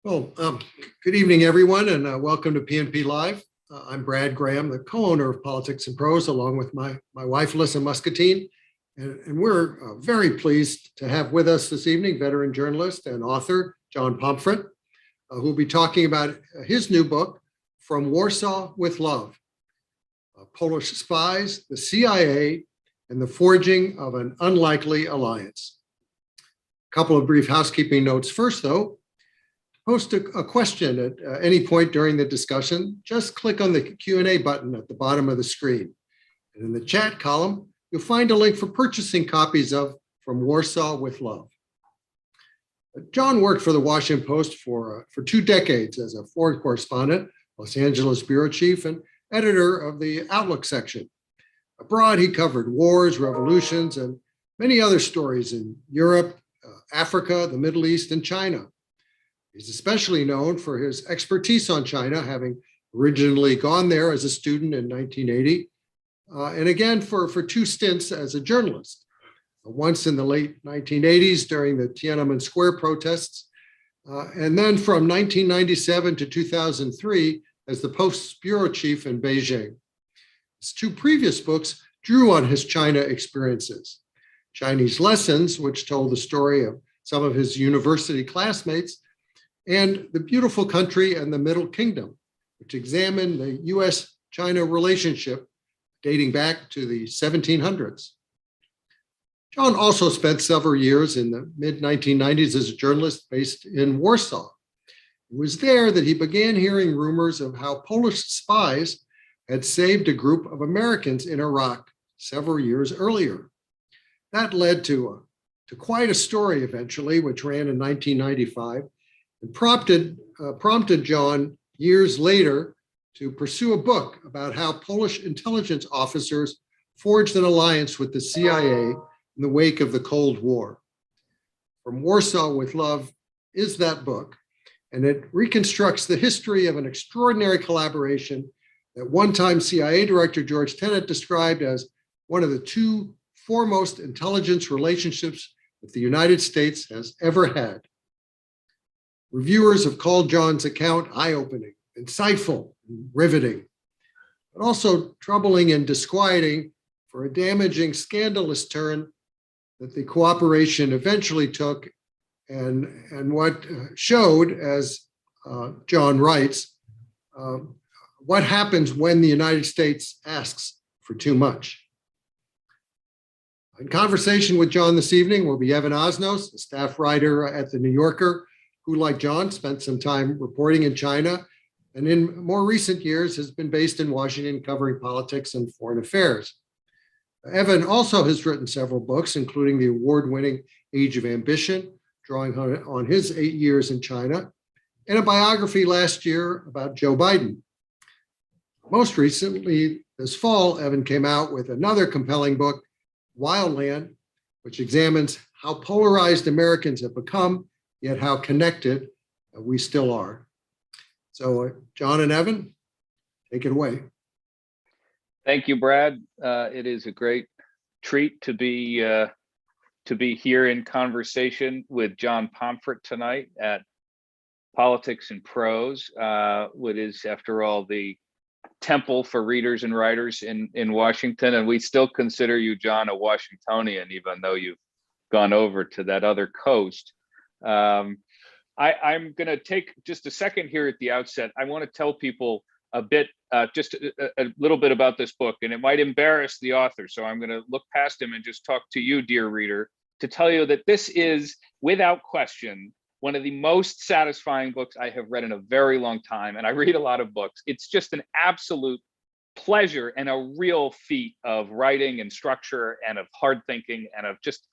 Well, good evening, everyone, and welcome to PNP Live. I'm Brad Graham, the co-owner of Politics and Prose, along with my wife, Alyssa Muscatine. And we're very pleased to have with us this evening veteran journalist and author John Pomfret, who will be talking about his new book, From Warsaw with Love, Polish Spies, the CIA, and the Forging of an Unlikely Alliance. A couple of brief housekeeping notes first, though. Post a question at any point during the discussion, just click on the Q&A button at the bottom of the screen. And in the chat column, you'll find a link for purchasing copies of From Warsaw with Love. John worked for the Washington Post for 2 decades as a foreign correspondent, Los Angeles bureau chief, and editor of the Outlook section. Abroad, he covered wars, revolutions, and many other stories in Europe, Africa, the Middle East, and China. He's especially known for his expertise on China, having originally gone there as a student in 1980, and again for 2 stints as a journalist, once in the late 1980s during the Tiananmen Square protests, and then from 1997 to 2003 as the Post's bureau chief in Beijing. His 2 previous books drew on his China experiences. Chinese Lessons, which told the story of some of his university classmates, and The Beautiful Country and the Middle Kingdom, which examined the US-China relationship dating back to the 1700s. John also spent several years in the mid-1990s as a journalist based in Warsaw. It was there that he began hearing rumors of how Polish spies had saved a group of Americans in Iraq several years earlier. That led to quite a story eventually, which ran in 1995, and prompted John years later to pursue a book about how Polish intelligence officers forged an alliance with the CIA in the wake of the Cold War. From Warsaw with Love is that book, and it reconstructs the history of an extraordinary collaboration that one-time CIA Director George Tenet described as one of the 2 foremost intelligence relationships that the United States has ever had. Reviewers have called John's account eye-opening, insightful, and riveting, but also troubling and disquieting for a damaging, scandalous turn that the cooperation eventually took, and what showed, as John writes, what happens when the United States asks for too much. In conversation with John this evening will be Evan Osnos, a staff writer at The New Yorker, who, like John, spent some time reporting in China, and in more recent years has been based in Washington covering politics and foreign affairs. Evan also has written several books, including the award-winning Age of Ambition, drawing on his 8 years in China, and a biography last year about Joe Biden. Most recently, this fall, Evan came out with another compelling book, Wildland, which examines how polarized Americans have become, yet how connected we still are. So, John and Evan, take it away. Thank you, Brad. It is a great treat to be here in conversation with John Pomfret tonight at Politics and Prose, what is, after all, the temple for readers and writers in Washington. And we still consider you, John, a Washingtonian, even though you've gone over to that other coast. I'm going to take just a second here at the outset. I want to tell people a bit, just a little bit about this book, and it might embarrass the author. So I'm going to look past him and just talk to you, dear reader, to tell you that this is, without question, one of the most satisfying books I have read in a very long time. And I read a lot of books. It's just an absolute pleasure and a real feat of writing and structure and of hard thinking and of just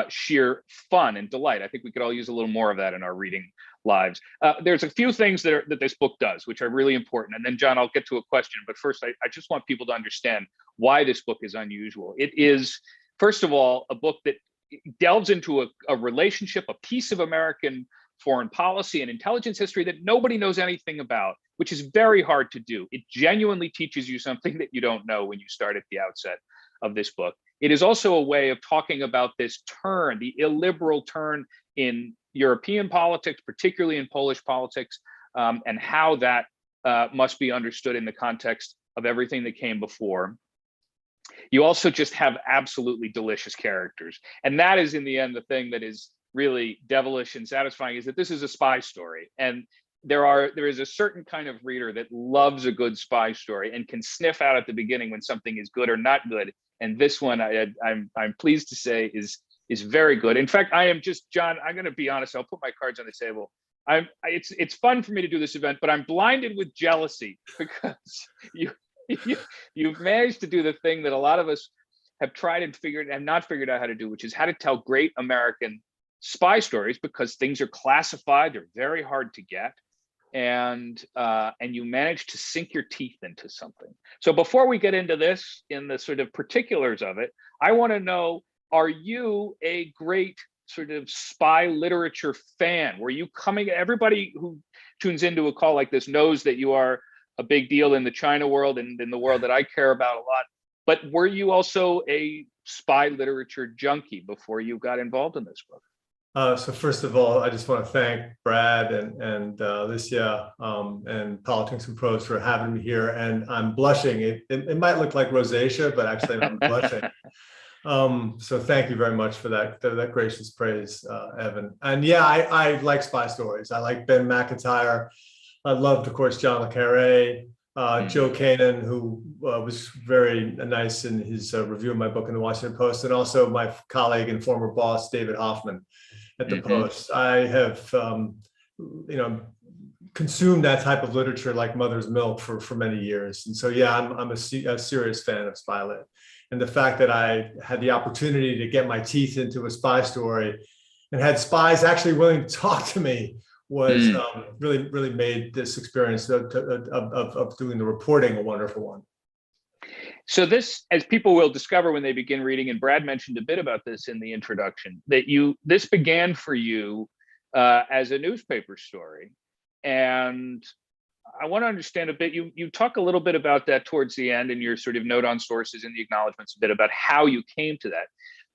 sheer fun and delight. I think we could all use a little more of that in our reading lives. There's a few things that this book does, which are really important. And then, John, I'll get to a question. But first, I just want people to understand why this book is unusual. It is, first of all, a book that delves into a relationship, a piece of American foreign policy and intelligence history that nobody knows anything about, which is very hard to do. It genuinely teaches you something that you don't know when you start at the outset of this book. It is also a way of talking about this turn, the illiberal turn in European politics, particularly in Polish politics, and how that must be understood in the context of everything that came before. You also just have absolutely delicious characters. And that is, in the end, the thing that is really devilish and satisfying, is that this is a spy story. And there is a certain kind of reader that loves a good spy story and can sniff out at the beginning when something is good or not good. And this one, I'm pleased to say, is very good. In fact, I am just, John, I'm going to be honest. I'll put my cards on the table. It's fun for me to do this event, but I'm blinded with jealousy because you've managed to do the thing that a lot of us have tried and not figured out how to do, which is how to tell great American spy stories, because things are classified, they're very hard to get, and you manage to sink your teeth into something. So before we get into this, in the sort of particulars of it, I want to know, are you a great sort of spy literature fan? Were you coming, everybody who tunes into a call like this knows that you are a big deal in the China world and in the world that I care about a lot, but were you also a spy literature junkie before you got involved in this book? So first of all, I just want to thank Brad and Alicia and Politics and Prose for having me here. And I'm blushing. It might look like rosacea, but actually I'm blushing. So thank you very much for that gracious praise, Evan. And yeah, I like spy stories. I like Ben McIntyre. I loved, of course, John le Carré, Joe Kanan, who was very nice in his review of my book in the Washington Post, and also my colleague and former boss, David Hoffman, at the Post. I have, consumed that type of literature like mother's milk for many years. And so, yeah, I'm a serious fan of spy lit. And the fact that I had the opportunity to get my teeth into a spy story and had spies actually willing to talk to me was really made this experience of doing the reporting a wonderful one. So this, as people will discover when they begin reading, and Brad mentioned a bit about this in the introduction, that this began for you as a newspaper story. And I want to understand a bit, you talk a little bit about that towards the end in your sort of note on sources and the acknowledgements, a bit about how you came to that.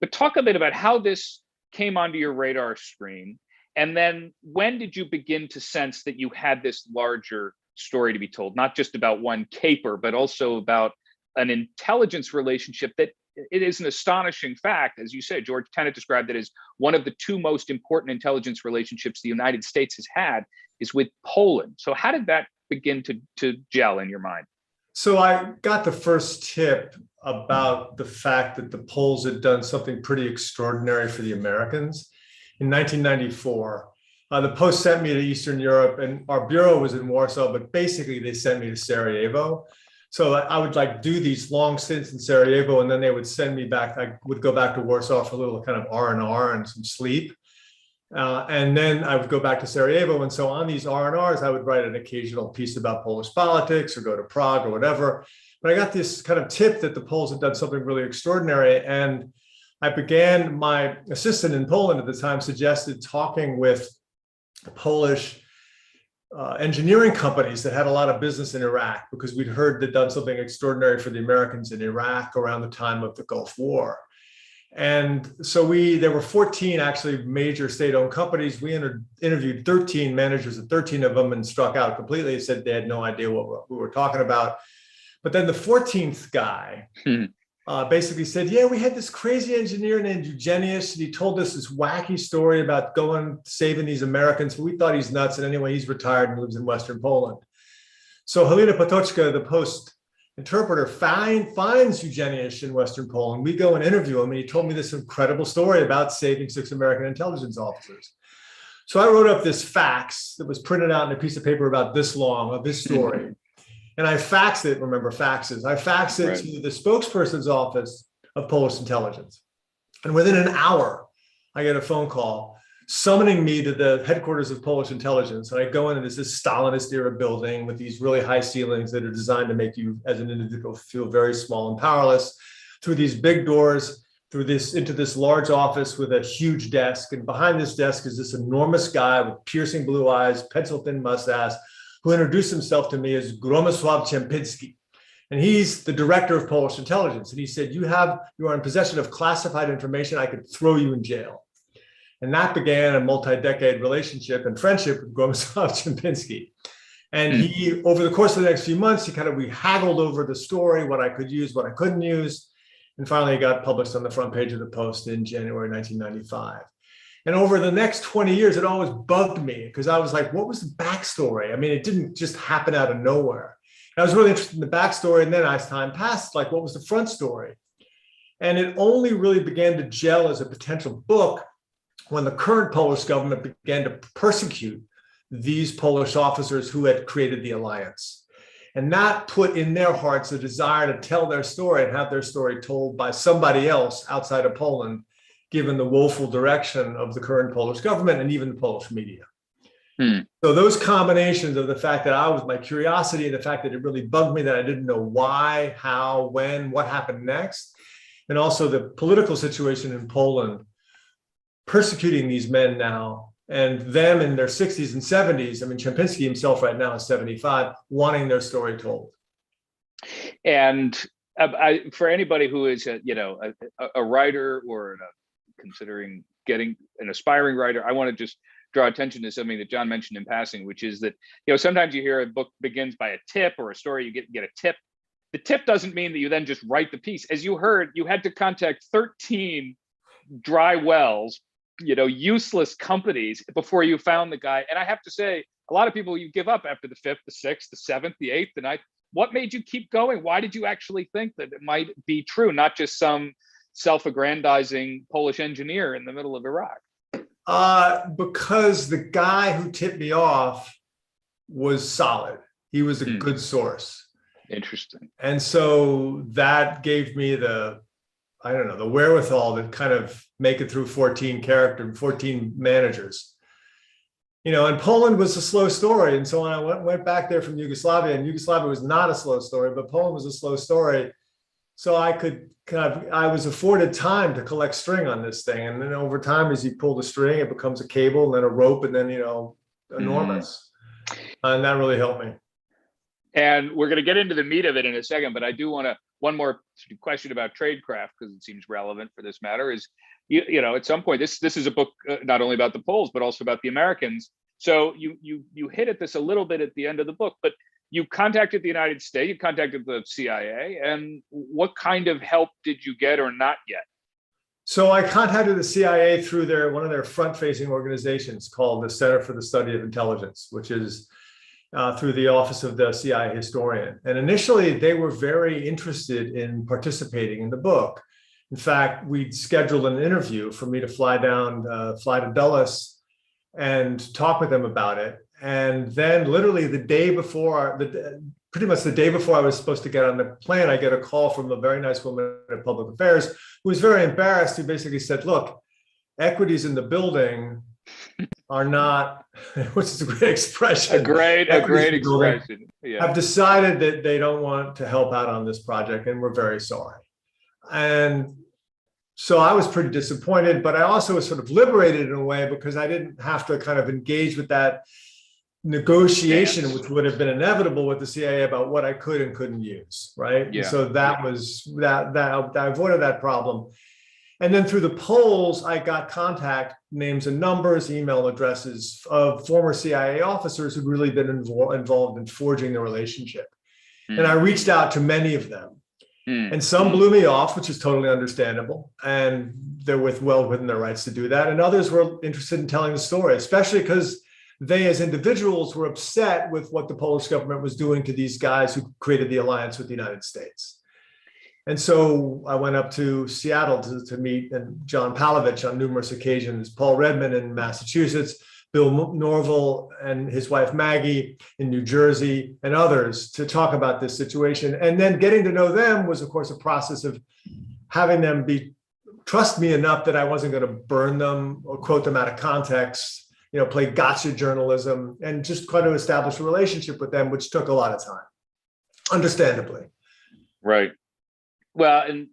But talk a bit about how this came onto your radar screen. And then when did you begin to sense that you had this larger story to be told, not just about one caper, but also about an intelligence relationship that it is an astonishing fact. As you said, George Tenet described it as one of the two most important intelligence relationships the United States has had is with Poland. So how did that begin to gel in your mind? So I got the first tip about the fact that the Poles had done something pretty extraordinary for the Americans in 1994. The Post sent me to Eastern Europe, and our bureau was in Warsaw, but basically they sent me to Sarajevo. So I would do these long stints in Sarajevo, and then they would send me back. I would go back to Warsaw for a little kind of R&R and some sleep. And then I would go back to Sarajevo. And so on these R&Rs, I would write an occasional piece about Polish politics or go to Prague or whatever. But I got this kind of tip that the Poles had done something really extraordinary. And my assistant in Poland at the time suggested talking with Polish engineering companies that had a lot of business in Iraq, because we'd heard they'd done something extraordinary for the Americans in Iraq around the time of the Gulf War. And so there were 14 actually major state-owned companies. We interviewed 13 managers of 13 of them and struck out completely. They said they had no idea what we were talking about. But then the 14th guy basically said, yeah, we had this crazy engineer named Eugenius, and he told us this wacky story about saving these Americans. But we thought he's nuts. And anyway, he's retired and lives in Western Poland. So Halina Potoczka, the Post interpreter, finds Eugenius in Western Poland. We go and interview him, and he told me this incredible story about saving 6 American intelligence officers. So I wrote up this fax that was printed out in a piece of paper about this long of this story. And I faxed it, remember faxes. I faxed it to the spokesperson's office of Polish intelligence. And within an hour, I get a phone call summoning me to the headquarters of Polish intelligence. And I go in, and it's this Stalinist era building with these really high ceilings that are designed to make you as an individual feel very small and powerless, through these big doors, into this large office with a huge desk. And behind this desk is this enormous guy with piercing blue eyes, pencil thin mustache, who introduced himself to me as Gromosław Czempinski. And he's the director of Polish intelligence. And he said, you are in possession of classified information. I could throw you in jail. And that began a multi-decade relationship and friendship with Gromislav Champinski. And he, over the course of the next few months, we haggled over the story, what I could use, what I couldn't use. And finally, it got published on the front page of the Post in January 1995. And over the next 20 years, it always bugged me because I was like, what was the backstory? I mean, it didn't just happen out of nowhere. And I was really interested in the backstory. And then as time passed, like, what was the front story? And it only really began to gel as a potential book when the current Polish government began to persecute these Polish officers who had created the alliance. And that put in their hearts a desire to tell their story and have their story told by somebody else outside of Poland, given the woeful direction of the current Polish government and even the Polish media. So those combinations of the fact that my curiosity and the fact that it really bugged me that I didn't know why, how, when, what happened next, and also the political situation in Poland, persecuting these men now, and them in their 60s and 70s. I mean, Champinski himself right now is 75, wanting their story told. And for anybody who is a writer or considering getting an aspiring writer, I want to just draw attention to something that John mentioned in passing, which is that sometimes you hear a book begins by a tip, or a story you get a tip. The tip doesn't mean that you then just write the piece. As you heard, you had to contact 13 dry wells, useless companies before you found the guy. And I have to say, a lot of people, you give up after the 5th, the 6th, the 7th, the 8th, the 9th. What made you keep going? Why did you actually think that it might be true, not just some self-aggrandizing Polish engineer in the middle of Iraq? Because the guy who tipped me off was solid. He was a good source. Interesting. And so that gave me the wherewithal to kind of make it through 14 managers. And Poland was a slow story. And so when I went back there from Yugoslavia, and Yugoslavia was not a slow story, but Poland was a slow story. So I was afforded time to collect string on this thing. And then over time, as you pull the string, it becomes a cable and then a rope and then, enormous. And that really helped me. And we're going to get into the meat of it in a second, but I do want to, one more question about tradecraft, because it seems relevant for this matter, is, at some point, this is a book not only about the Poles, but also about the Americans. So you hit at this a little bit at the end of the book, but you contacted the United States, you contacted the CIA, and what kind of help did you get or not yet? So I contacted the CIA through one of their front-facing organizations called the Center for the Study of Intelligence, which is through the Office of the CIA Historian. And initially, they were very interested in participating in the book. In fact, we'd scheduled an interview for me to fly to Dulles and talk with them about it. And then literally pretty much the day before I was supposed to get on the plane, I get a call from a very nice woman at Public Affairs who was very embarrassed, who basically said, look, equities in the building are not, which is a great expression. A great expression. Yeah. Have decided that they don't want to help out on this project, and we're very sorry. And so I was pretty disappointed, but I also was sort of liberated in a way because I didn't have to kind of engage with that negotiation, which would have been inevitable with the CIA about what I could and couldn't use, right? Yeah. And so that was that I avoided that problem. And then through the polls, I got contact names and numbers, email addresses of former CIA officers who'd really been involved in forging the relationship. And I reached out to many of them. And some blew me off, which is totally understandable. And they're well within their rights to do that. And others were interested in telling the story, especially because they as individuals were upset with what the Polish government was doing to these guys who created the alliance with the United States. And so I went up to Seattle to meet John Palovich on numerous occasions, Paul Redman in Massachusetts, Bill Norville and his wife Maggie in New Jersey, and others to talk about this situation. And then getting to know them was, of course, a process of having them trust me enough that I wasn't going to burn them or quote them out of context, play gotcha journalism, and just try to establish a relationship with them, which took a lot of time, understandably. Right. Well, and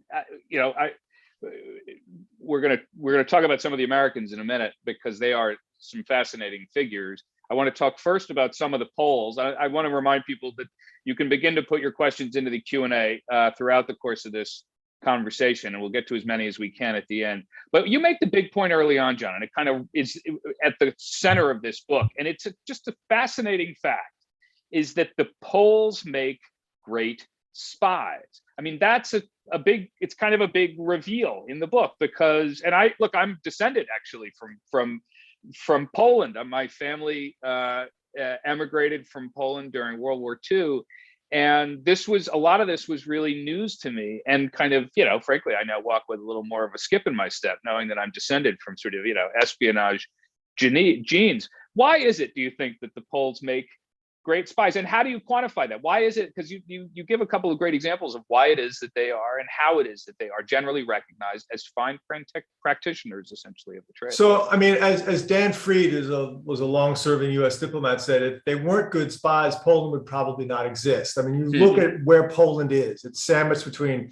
we're gonna talk about some of the Americans in a minute because they are some fascinating figures. I want to talk first about some of the polls. I want to remind people that you can begin to put your questions into the Q&A throughout the course of this conversation, and we'll get to as many as we can at the end. But you make the big point early on, John, and it kind of is at the center of this book, and it's just a fascinating fact, is that the Poles make great spies. I mean, that's a big, it's kind of a big reveal in the book, because, and I'm descended actually from Poland. My family emigrated from Poland during World War II. And a lot of this was really news to me, and kind of, frankly, I now walk with a little more of a skip in my step, knowing that I'm descended from sort of, espionage genes. Why is it, do you think, that the Poles make great spies, and how do you quantify that? Why is it? Because you give a couple of great examples of why it is that they are, and how it is that they are generally recognized as fine practitioners, essentially, of the trade. So, I mean, as Dan Fried was a long-serving U.S. diplomat, said, if they weren't good spies, Poland would probably not exist. I mean, you look at where Poland is; it's sandwiched between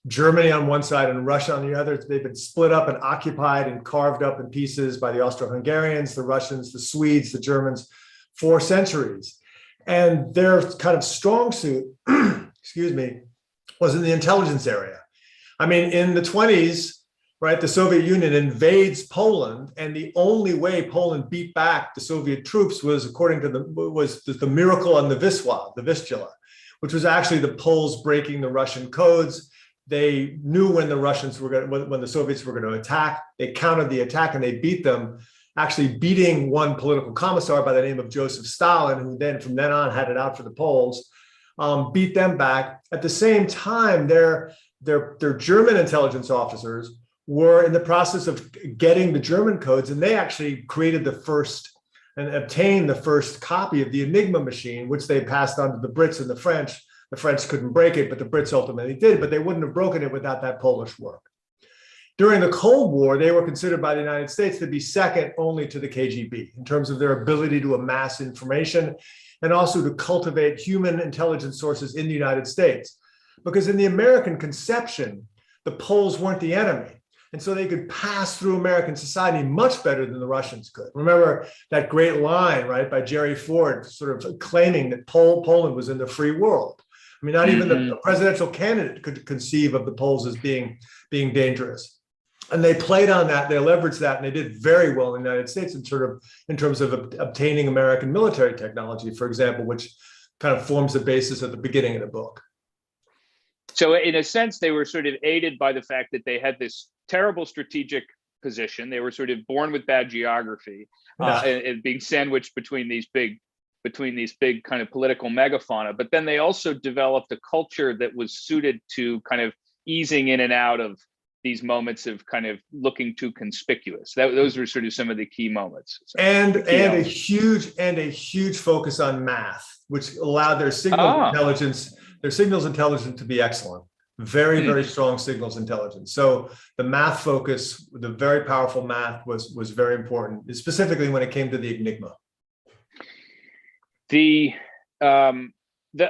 Germany on one side and Russia on the other. They've been split up and occupied and carved up in pieces by the Austro-Hungarians, the Russians, the Swedes, the Germans, for centuries. And their kind of strong suit, excuse me, was in the intelligence area. I mean, in the 1920s, right, the Soviet Union invades Poland, and the only way Poland beat back the Soviet troops was, according to the miracle on the Vistula, which was actually the Poles breaking the Russian codes. They knew when when the Soviets were going to attack. They countered the attack and they beat them, actually beating one political commissar by the name of Joseph Stalin, who then from then on had it out for the Poles, beat them back. At the same time, their German intelligence officers were in the process of getting the German codes, and they actually created the first and obtained the first copy of the Enigma machine, which they passed on to the Brits and the French. The French couldn't break it, but the Brits ultimately did, but they wouldn't have broken it without that Polish work. During the Cold War, they were considered by the United States to be second only to the KGB in terms of their ability to amass information and also to cultivate human intelligence sources in the United States. Because in the American conception, the Poles weren't the enemy. And so they could pass through American society much better than the Russians could. Remember that great line, right, by Jerry Ford, sort of claiming that Poland was in the free world. I mean, not even the presidential candidate could conceive of the Poles as being dangerous. And they played on that, they leveraged that, and they did very well in the United States in terms of obtaining American military technology, for example, which kind of forms the basis of the beginning of the book. So in a sense, they were sort of aided by the fact that they had this terrible strategic position. They were sort of born with bad geography, and being sandwiched between these big kind of political megafauna. But then they also developed a culture that was suited to kind of easing in and out of these moments of kind of looking too conspicuous. Those were sort of some of the key moments. And a huge focus on math, which allowed their signals intelligence to be excellent. Very, very strong signals intelligence. So the math focus, the very powerful math was very important, specifically when it came to the Enigma. The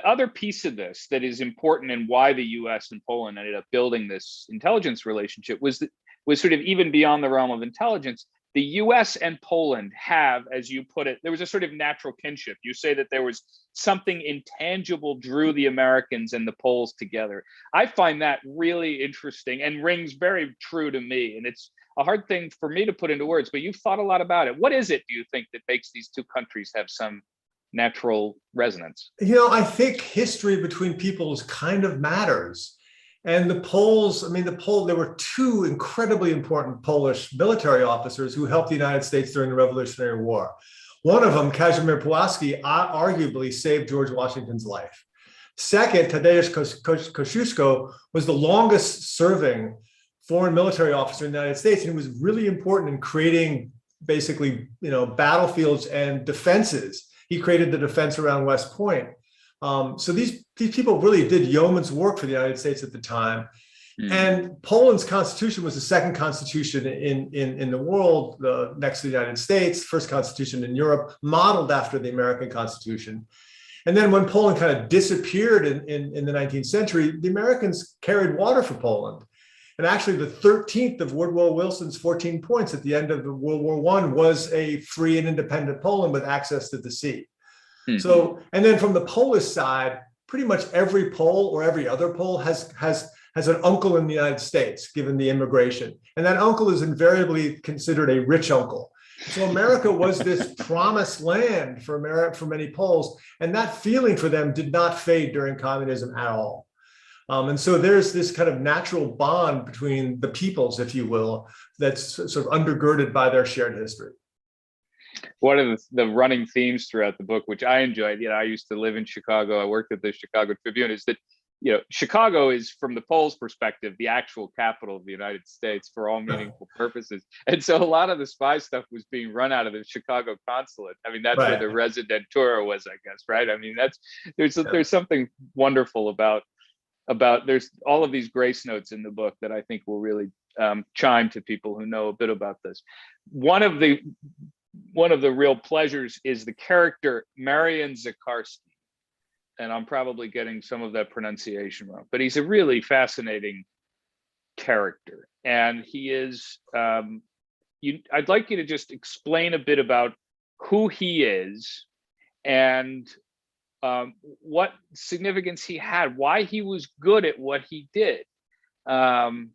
other piece of this that is important and why the US and Poland ended up building this intelligence relationship was sort of even beyond the realm of intelligence. The US and Poland have, as you put it, there was a sort of natural kinship. You say that there was something intangible drew the Americans and the Poles together. I find that really interesting and rings very true to me. And it's a hard thing for me to put into words, but you've thought a lot about it. What is it, do you think, that makes these two countries have some natural resonance? I think history between peoples kind of matters. And the Poles, there were two incredibly important Polish military officers who helped the United States during the Revolutionary War. One of them, Kazimierz Puławski, arguably saved George Washington's life. Second, Tadeusz Kościuszko was the longest serving foreign military officer in the United States, and he was really important in creating basically, battlefields and defenses. He created the defense around West Point. So these people really did yeoman's work for the United States at the time. And Poland's constitution was the second constitution in the world, next to the United States, first constitution in Europe, modeled after the American Constitution. And then when Poland kind of disappeared in the 19th century, the Americans carried water for Poland. And actually the 13th of Woodrow Wilson's 14 points at the end of World War I was a free and independent Poland with access to the sea. So, and then from the Polish side, pretty much every Pole or every other Pole has has an uncle in the United States, given the immigration. And that uncle is invariably considered a rich uncle. So America was this promised land for many Poles, and that feeling for them did not fade during communism at all. And so there's this kind of natural bond between the peoples, if you will, that's sort of undergirded by their shared history. One of the running themes throughout the book, which I enjoyed, I used to live in Chicago. I worked at the Chicago Tribune, is that Chicago is, from the Poles' perspective, the actual capital of the United States for all meaningful purposes. And so a lot of the spy stuff was being run out of the Chicago consulate. I mean, that's where the residentura was, I guess, right? I mean, there's something wonderful about there's all of these grace notes in the book that I think will really chime to people who know a bit about this. One of the real pleasures is the character Marian Zakharski. And I'm probably getting some of that pronunciation wrong, but he's a really fascinating character. And he is, I'd like you to just explain a bit about who he is and what significance he had, why he was good at what he did. And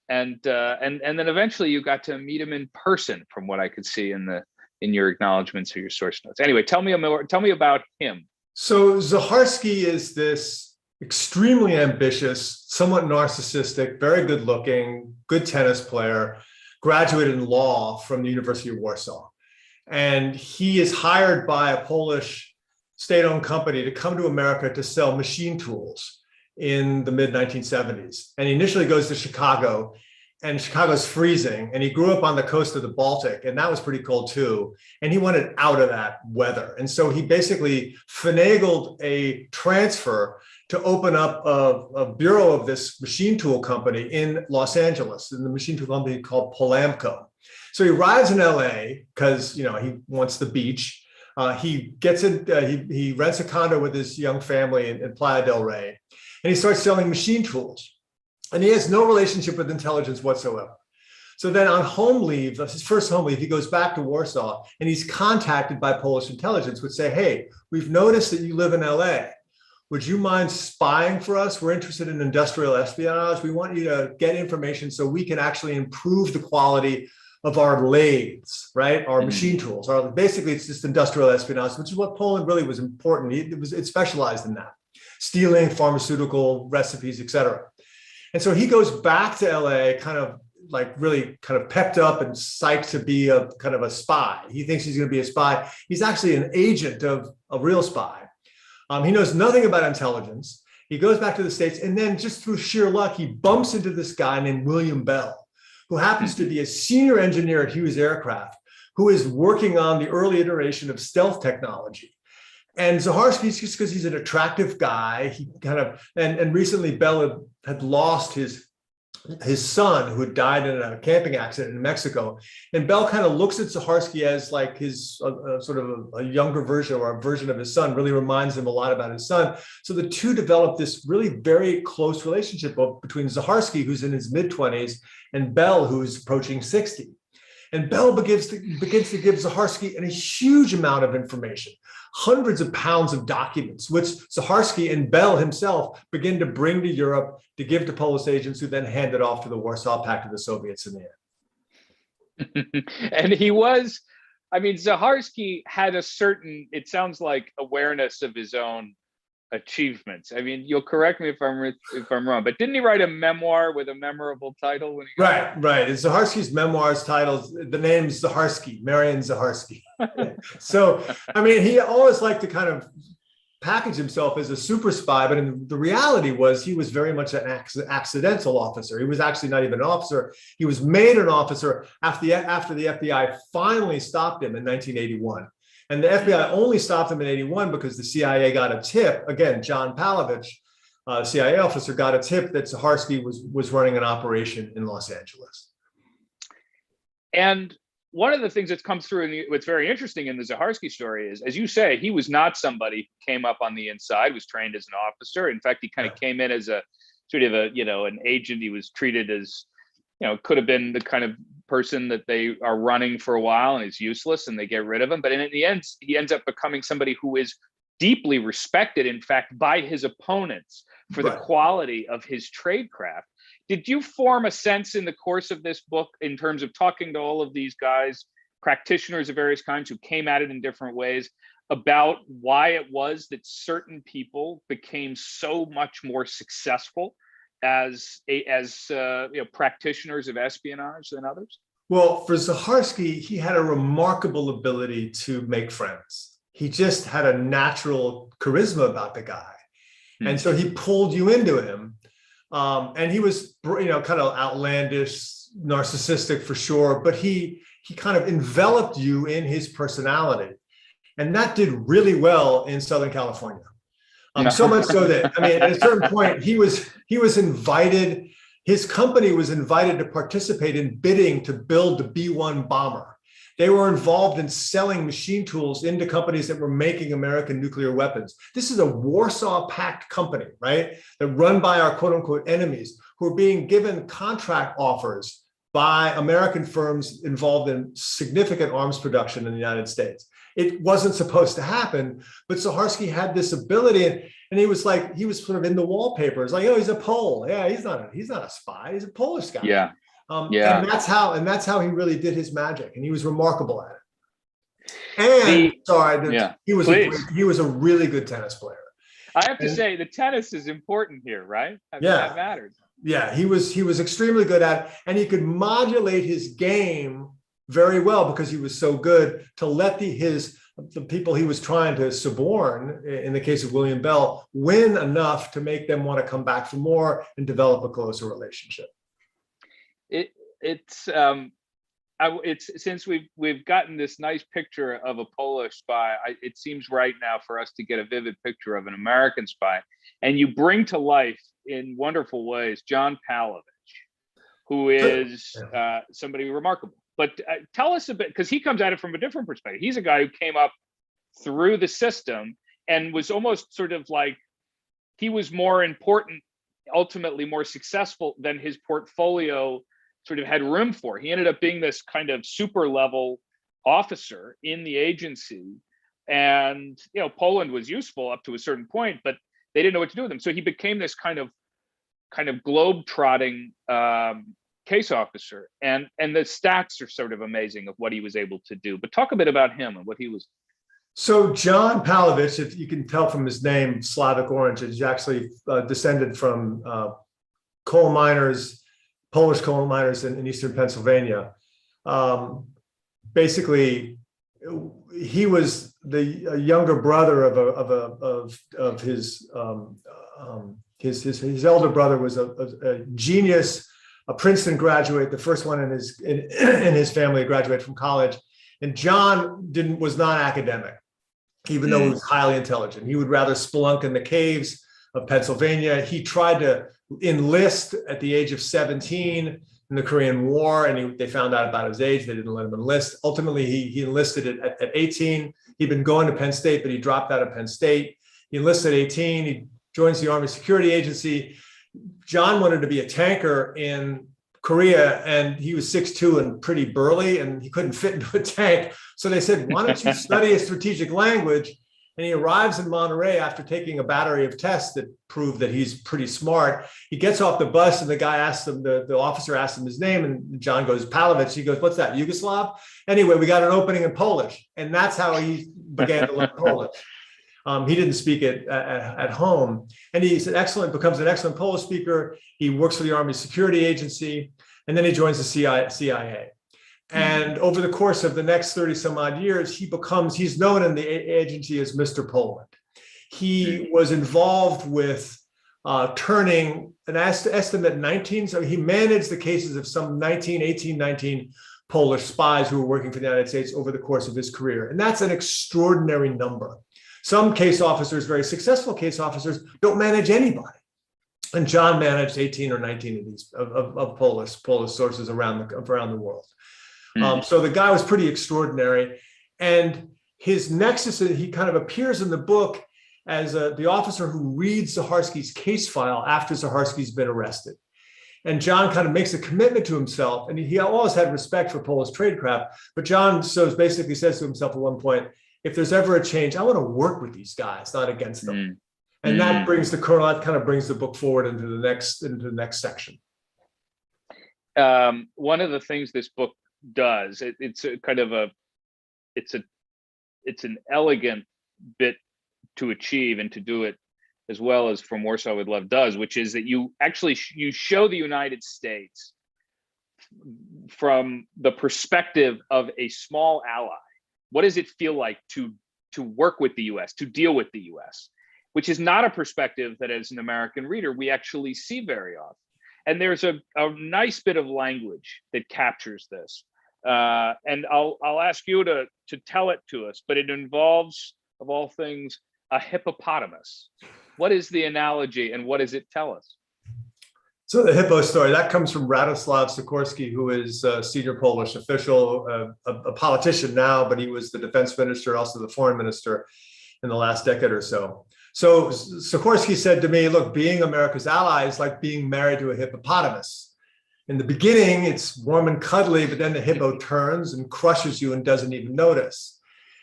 then eventually you got to meet him in person, from what I could see in your acknowledgments or your source notes. Anyway, tell me about him. So Zakharski is this extremely ambitious, somewhat narcissistic, very good looking, good tennis player, graduated in law from the University of Warsaw. And he is hired by a Polish state-owned company to come to America to sell machine tools in the mid-1970s. And he initially goes to Chicago, and Chicago's freezing, and he grew up on the coast of the Baltic, and that was pretty cold too. And he wanted out of that weather. And so he basically finagled a transfer to open up a bureau of this machine tool company in Los Angeles, in the machine tool company called Polamco. So he arrives in LA because he wants the beach. He rents a condo with his young family in Playa del Rey, and he starts selling machine tools. And he has no relationship with intelligence whatsoever. So then on home leave, his first home leave, he goes back to Warsaw, and he's contacted by Polish intelligence, which say, hey, we've noticed that you live in LA. Would you mind spying for us? We're interested in industrial espionage. We want you to get information so we can actually improve the quality of our lathes, right? Our machine tools. Basically, it's just industrial espionage, which is what Poland really was important. It specialized in that. Stealing pharmaceutical recipes, et cetera. And so he goes back to LA really pepped up and psyched to be a kind of a spy. He thinks he's going to be a spy. He's actually an agent of a real spy. He knows nothing about intelligence. He goes back to the States, and then just through sheer luck, he bumps into this guy named William Bell, who happens to be a senior engineer at Hughes Aircraft, who is working on the early iteration of stealth technology. And Zakharski, just because he's an attractive guy, he and recently Bell had lost his son, who had died in a camping accident in Mexico. And Bell kind of looks at Zakharski as like his sort of a younger version, or a version of his son, really reminds him a lot about his son. So the two develop this really very close relationship between Zakharski, who's in his mid-20s, and Bell, who's approaching 60. And Bell begins to give Zakharski a huge amount of information, hundreds of pounds of documents, which Zakharski and Bell himself begin to bring to Europe to give to Polish agents, who then hand it off to the Warsaw Pact of the Soviets in the end. And Zakharski had a certain, it sounds like, awareness of his own achievements. I mean, you'll correct me if I'm wrong, but didn't he write a memoir with a memorable title when he Right. And Zakharski's memoirs titled, the name's Zakharski, Marian Zakharski. So, he always liked to kind of package himself as a super spy, but the reality was he was very much an accidental officer. He was actually not even an officer. He was made an officer after the FBI finally stopped him in 1981. And the FBI only stopped him in 81 because the CIA got a tip. Again, John Palovich, CIA officer, got a tip that Zakharski was running an operation in Los Angeles. And one of the things that comes through, and what's very interesting in the Zakharski story is, as you say, he was not somebody who came up on the inside, was trained as an officer. In fact, he kind of came in as a sort of an agent. He was treated as, could have been the kind of person that they are running for a while and is useless and they get rid of him. But in the end, he ends up becoming somebody who is deeply respected, in fact, by his opponents, for the quality of his tradecraft. Did you form a sense in the course of this book in terms of talking to all of these guys, practitioners of various kinds who came at it in different ways, about why it was that certain people became so much more successful as practitioners of espionage than others? Well, for Zacharski, he had a remarkable ability to make friends. He just had a natural charisma about the guy. And so he pulled you into him. And he was, kind of outlandish, narcissistic for sure, but he kind of enveloped you in his personality. And that did really well in Southern California. So much so that, at a certain point, he was invited, his company was invited to participate in bidding to build the B-1 bomber. They were involved in selling machine tools into companies that were making American nuclear weapons. This is a Warsaw Pact company, right? That run by our quote unquote enemies, who are being given contract offers by American firms involved in significant arms production in the United States. It wasn't supposed to happen, but Zacharski had this ability, and he was sort of in the wallpapers, like, oh, he's a Pole. Yeah, he's not a spy. He's a Polish guy. Yeah. And that's how he really did his magic, and he was remarkable at it. And he was a really good tennis player. I have to say, the tennis is important here, right? That mattered. Yeah, he was extremely good at it, and he could modulate his game very well because he was so good to let the people he was trying to suborn, in the case of William Bell, win enough to make them want to come back for more and develop a closer relationship. It's since we've gotten this nice picture of a Polish spy, it seems right now for us to get a vivid picture of an American spy, and you bring to life in wonderful ways John Palovich, who is somebody remarkable. But tell us a bit, because he comes at it from a different perspective. He's a guy who came up through the system and was almost sort of like, he was more important, ultimately more successful than his portfolio sort of had room for. He ended up being this kind of super level officer in the agency. And, Poland was useful up to a certain point, but they didn't know what to do with him. So he became this kind of globe-trotting case officer, and the stats are sort of amazing of what he was able to do. But talk a bit about him and what he was. So John Palovich, if you can tell from his name, Slavic origin, he's actually descended from Polish coal miners in eastern Pennsylvania. Basically, he was the younger brother of his elder brother was a genius, a Princeton graduate, the first one in his family to graduate from college. And John was not academic, even though he was highly intelligent. He would rather spelunk in the caves of Pennsylvania. He tried to enlist at the age of 17 in the Korean War, and they found out about his age. They didn't let him enlist. Ultimately, he enlisted at 18. He'd been going to Penn State, but he dropped out of Penn State. He enlisted at 18. He joins the Army Security Agency. John wanted to be a tanker in Korea, and he was 6'2" and pretty burly, and he couldn't fit into a tank. So they said, why don't you study a strategic language? And he arrives in Monterey after taking a battery of tests that prove that he's pretty smart. He gets off the bus, and the guy asks him, the officer asks him his name, and John goes, Palovich. He goes, what's that, Yugoslav? Anyway, we got an opening in Polish, and that's how he began to learn Polish. He didn't speak it at home, and becomes an excellent Polish speaker. He works for the Army Security Agency, and then he joins the CIA. And over the course of the next 30 some odd years, he's known in the agency as Mr. Poland. He was involved with turning an estimate 19, so he managed the cases of some 19 Polish spies who were working for the United States over the course of his career. And that's an extraordinary number. Some case officers, very successful case officers, don't manage anybody. And John managed 18 or 19 of these of Polish sources around the world. So the guy was pretty extraordinary. And his nexus, he kind of appears in the book as the officer who reads Zacharski's case file after Zacharski's been arrested. And John kind of makes a commitment to himself, and he always had respect for Polish tradecraft. But John basically says to himself at one point, if there's ever a change, I want to work with these guys, not against them. And that brings the kernel, that kind of brings the book forward into the next section. One of the things this book does, it's a kind of it's an elegant bit to achieve and to do it as well as From Warsaw with Love does, which is that you actually you show the United States from the perspective of a small ally. What does it feel like to work with the US, to deal with the US, which is not a perspective that as an American reader we actually see very often. And there's a nice bit of language that captures this. And I'll ask you to tell it to us, but it involves, of all things, a hippopotamus. What is the analogy and what does it tell us? So the hippo story, that comes from Radoslav Sikorski, who is a senior Polish official, a politician now, but he was the defense minister, also the foreign minister in the last decade or so. So Sikorski said to me, look, being America's ally is like being married to a hippopotamus. In the beginning, it's warm and cuddly, but then the hippo turns and crushes you and doesn't even notice.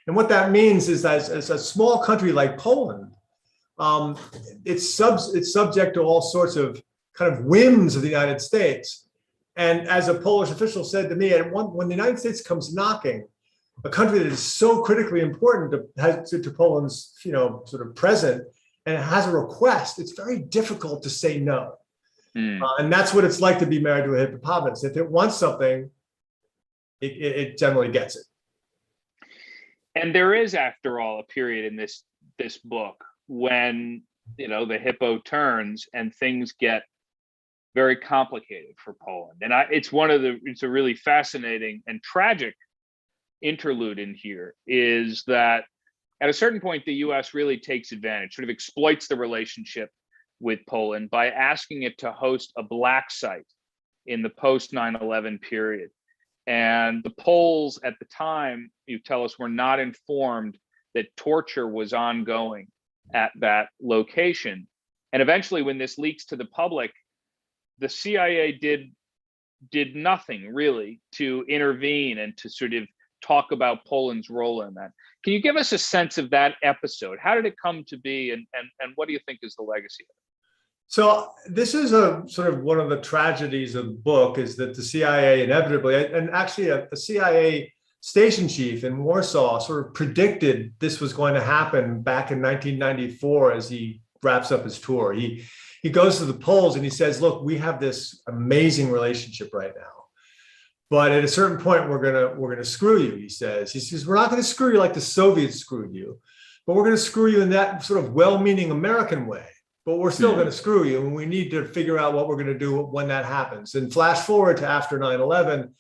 And what that means is that as a small country like Poland, it's subject to all sorts of kind of whims of the United States. And as a Polish official said to me, when the United States comes knocking, a country that is so critically important to Poland's, sort of present, and it has a request, it's very difficult to say no. And that's what it's like to be married to a hippopotamus. If it wants something, it generally gets it. And there is, after all, a period in this book when the hippo turns and things get very complicated for Poland. And it's a really fascinating and tragic interlude in here, is that at a certain point the US really takes advantage, sort of exploits the relationship with Poland by asking it to host a black site in the post 9/11 period. And the Poles at the time, you tell us, were not informed that torture was ongoing at that location. And eventually, when this leaks to the public, the CIA did nothing really to intervene and to sort of talk about Poland's role in that. Can you give us a sense of that episode? How did it come to be, and what do you think is the legacy of it? So this is a sort of one of the tragedies of the book, is that the CIA inevitably, and actually a CIA station chief in Warsaw sort of predicted this was going to happen back in 1994 as he wraps up his tour. He goes to the Poles and he says, look, we have this amazing relationship right now, but at a certain point we're gonna screw you. He says, we're not going to screw you like the Soviets screwed you, but we're going to screw you in that sort of well-meaning American way. But we're still going to screw you, and we need to figure out what we're going to do when that happens. And flash forward to after 9/11,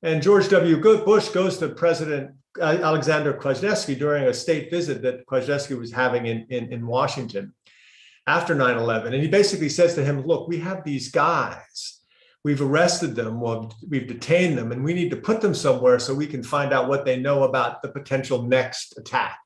and George W. Bush goes to President Alexander Kwasniewski during a state visit that Kwasniewski was having in Washington after 9/11. And he basically says to him, look, we have these guys. We've arrested them, we've detained them, and we need to put them somewhere so we can find out what they know about the potential next attack.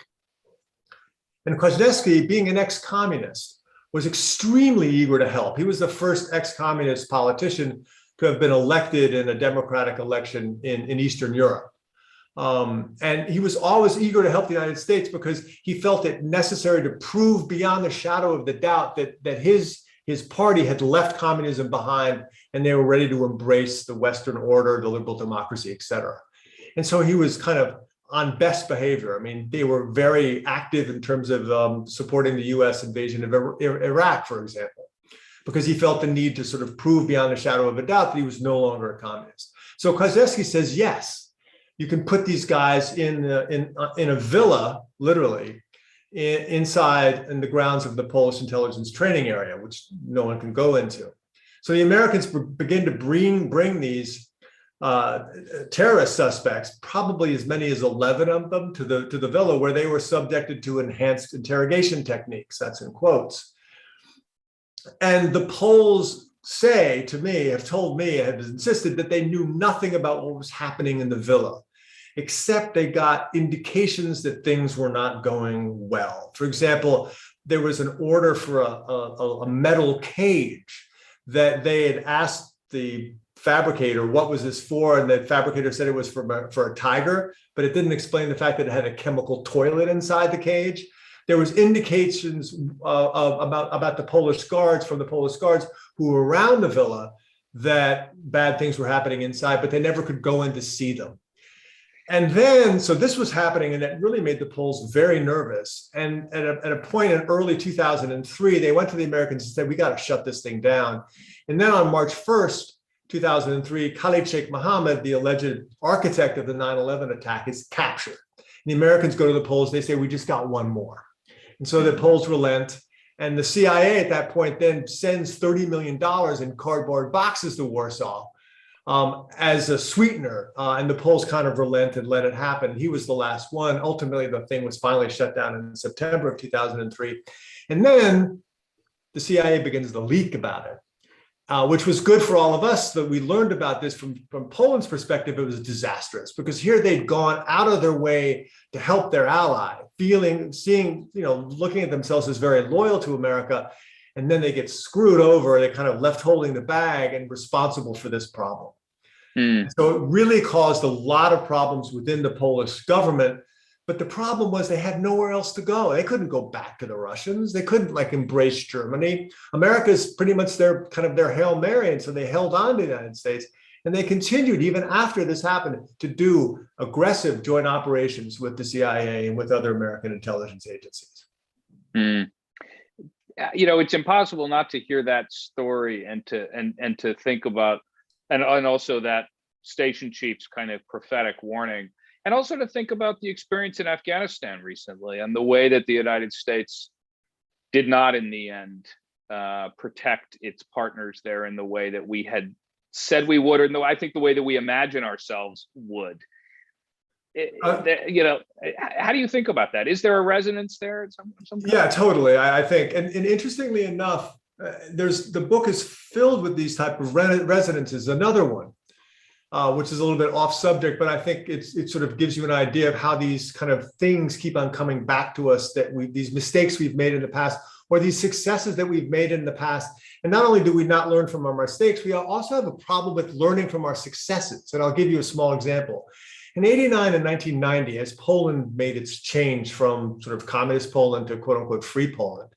And Kwasniewski, being an ex-communist, was extremely eager to help. He was the first ex-communist politician to have been elected in a democratic election in Eastern Europe. And he was always eager to help the United States because he felt it necessary to prove beyond the shadow of the doubt that his party had left communism behind and they were ready to embrace the Western order, the liberal democracy, et cetera. And so he was kind of on best behavior. I mean, they were very active in terms of supporting the US invasion of Iraq, for example, because he felt the need to sort of prove beyond a shadow of a doubt that he was no longer a communist. So Kwasniewski says, yes, you can put these guys in a villa, literally, inside in the grounds of the Polish intelligence training area, which no one can go into. So the Americans begin to bring these terrorist suspects, probably as many as 11 of them, to the villa, where they were subjected to enhanced interrogation techniques. That's in quotes. And the Poles have told me, have insisted that they knew nothing about what was happening in the villa, except they got indications that things were not going well. For example, there was an order for a metal cage that they had asked the fabricator, what was this for? And the fabricator said it was for a tiger, but it didn't explain the fact that it had a chemical toilet inside the cage. There was indications about the Polish guards, from the Polish guards who were around the villa, that bad things were happening inside, but they never could go in to see them. And then, so this was happening, and it really made the Poles very nervous. And at a point in early 2003, they went to the Americans and said, we got to shut this thing down. And then on March 1st, 2003, Khalid Sheikh Mohammed, the alleged architect of the 9/11 attack, is captured. And the Americans go to the Poles, they say, we just got one more. And so the Poles relent. And the CIA at that point then sends $30 million in cardboard boxes to Warsaw as a sweetener. And the Poles kind of relent and let it happen. He was the last one. Ultimately, the thing was finally shut down in September of 2003. And then the CIA begins to leak about it. Which was good for all of us, that we learned about this from Poland's perspective. It was disastrous because here they'd gone out of their way to help their ally, seeing, looking at themselves as very loyal to America, and then they get screwed over. They kind of left holding the bag and responsible for this problem. So it really caused a lot of problems within the Polish government. But the problem was they had nowhere else to go. They couldn't go back to the Russians. They couldn't embrace Germany. America's pretty much their Hail Mary. And so they held on to the United States, and they continued even after this happened to do aggressive joint operations with the CIA and with other American intelligence agencies. It's impossible not to hear that story and to think about, and also that station chief's kind of prophetic warning. And also to think about the experience in Afghanistan recently and the way that the United States did not, in the end, protect its partners there in the way that we had said we would, or no, I think the way that we imagine ourselves would. How do you think about that? Is there a resonance there at some point? Yeah, totally. I think, and interestingly enough, the book is filled with these type of resonances. Another one, which is a little bit off subject, but I think it sort of gives you an idea of how these kind of things keep on coming back to us, that these mistakes we've made in the past, or these successes that we've made in the past. And not only do we not learn from our mistakes, we also have a problem with learning from our successes. And I'll give you a small example. In 89 and 1990, as Poland made its change from sort of communist Poland to quote unquote free Poland,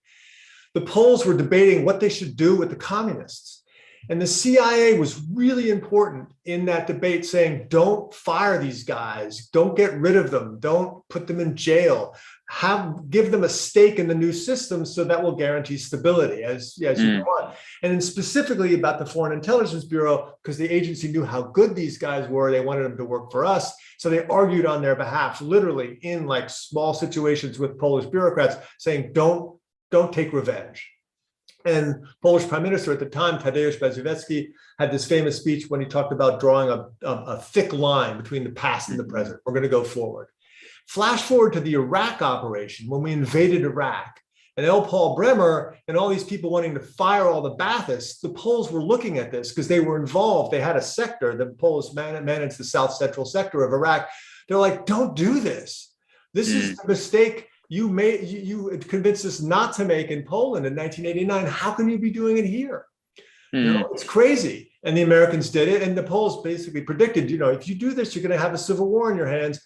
the Poles were debating what they should do with the communists. And the CIA was really important in that debate, saying, don't fire these guys, don't get rid of them, don't put them in jail, give them a stake in the new system so that will guarantee stability as you go on. And then specifically about the Foreign Intelligence Bureau, because the agency knew how good these guys were, they wanted them to work for us. So they argued on their behalf, literally in small situations with Polish bureaucrats, saying, don't take revenge. And Polish Prime Minister at the time, Tadeusz Mazowiecki, had this famous speech when he talked about drawing a thick line between the past and the present. We're going to go forward. Flash forward to the Iraq operation, when we invaded Iraq, and L. Paul Bremer and all these people wanting to fire all the Baathists. The Poles were looking at this because they were involved. They had a sector, the Poles managed the south central sector of Iraq. They're like, don't do this. This is the mistake you convinced us not to make in Poland in 1989. How can you be doing it here? It's crazy. And the Americans did it. And the Poles basically predicted, if you do this, you're going to have a civil war in your hands.